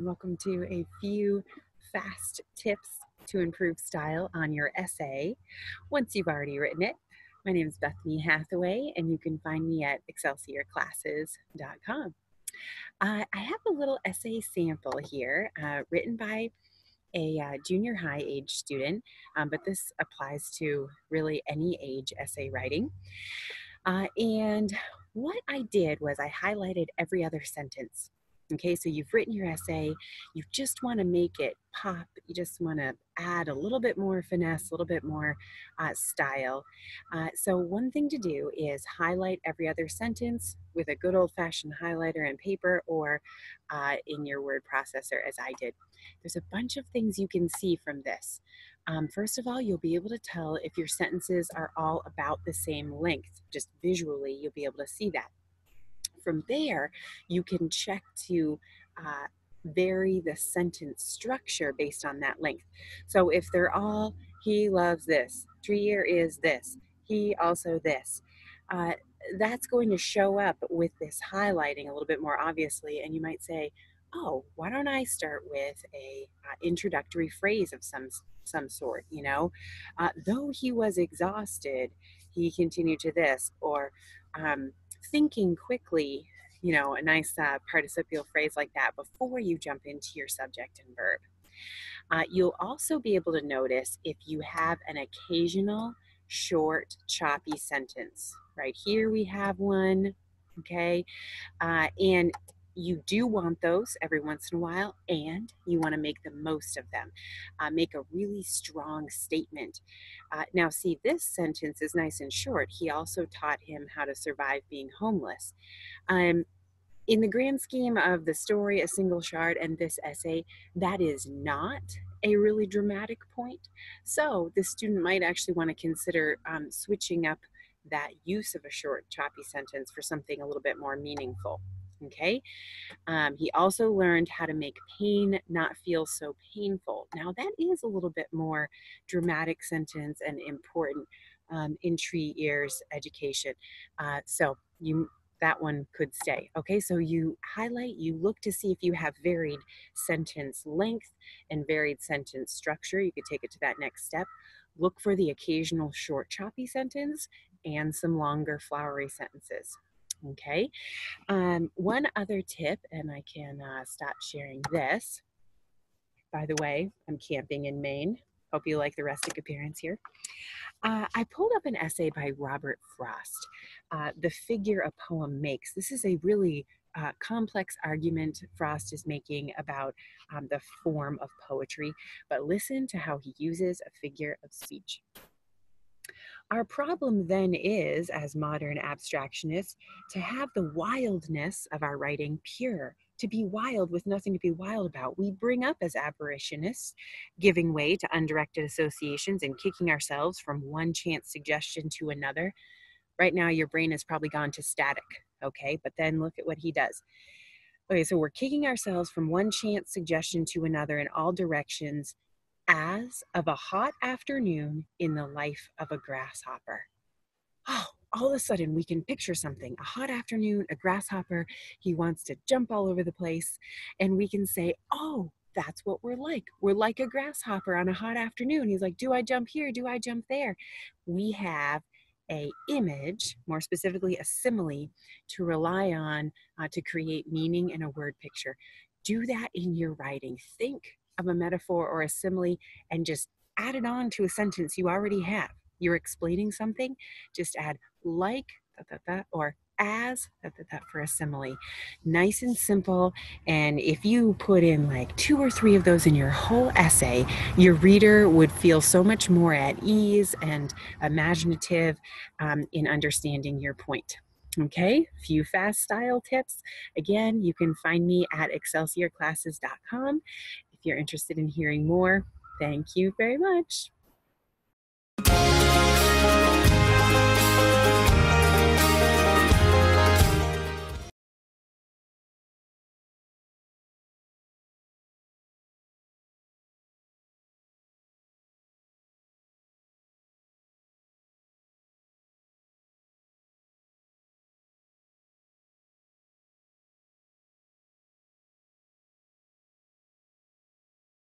welcome to a few fast tips to improve style on your essay once you've already written it. My name is Bethany Hathaway, and you can find me at excelsiorclasses.com. I have a little essay sample here written by a junior high age student, but this applies to really any age essay writing. And what I did was I highlighted every other sentence. Okay, so you've written your essay, you just want to make it pop, you just want to add a little bit more finesse, a little bit more style. So one thing to do is highlight every other sentence with a good old-fashioned highlighter and paper, or in your word processor, as I did. There's a bunch of things you can see from this. First of all, you'll be able to tell if your sentences are all about the same length. Just visually, you'll be able to see that. From there, you can check to vary the sentence structure based on that length. So if they're all, he loves this, tree is this, he also this, that's going to show up with this highlighting a little bit more obviously, and you might say, oh, why don't I start with a introductory phrase of some sort, you know, though he was exhausted, he continued to this, or thinking quickly, you know, a nice participial phrase like that before you jump into your subject and verb. You'll also be able to notice if you have an occasional short, choppy sentence. Right here we have one, okay? And you do want those every once in a while, and you want to make the most of them. Make a really strong statement. Now, see, this sentence is nice and short. He also taught him how to survive being homeless. In the grand scheme of the story, A Single Shard, and this essay, that is not a really dramatic point. So the student might actually want to consider switching up that use of a short, choppy sentence for something a little bit more meaningful. Okay. He also learned how to make pain not feel so painful. Now that is a little bit more dramatic sentence and important in tree ears education. So that one could stay. Okay, so you highlight, you look to see if you have varied sentence length and varied sentence structure. You could take it to that next step. Look for the occasional short, choppy sentence and some longer, flowery sentences. Okay, one other tip, and I can stop sharing this. By the way, I'm camping in Maine. Hope you like the rustic appearance here. I pulled up an essay by Robert Frost, The Figure a Poem Makes. This is a really complex argument Frost is making about the form of poetry, but listen to how he uses a figure of speech. Our problem then is, as modern abstractionists, to have the wildness of our writing pure, to be wild with nothing to be wild about. We bring up as aberrationists, giving way to undirected associations and kicking ourselves from one chance suggestion to another. Right now, your brain has probably gone to static, okay? But then look at what he does. Okay, so we're kicking ourselves from one chance suggestion to another in all directions, as of a hot afternoon in the life of a grasshopper. Oh, all of a sudden we can picture something, a hot afternoon, a grasshopper, he wants to jump all over the place, and we can say, oh, that's what we're like. We're like a grasshopper on a hot afternoon. He's like, do I jump here? Do I jump there? We have a image, more specifically a simile, to rely on to create meaning in a word picture. Do that in your writing. Think of a metaphor or a simile and just add it on to a sentence you already have. You're explaining something, just add like, or as, for a simile. Nice and simple. And if you put in like 2 or 3 of those in your whole essay, your reader would feel so much more at ease and imaginative in understanding your point. Okay, a few fast style tips. Again, you can find me at excelsiorclasses.com. If you're interested in hearing more, thank you very much.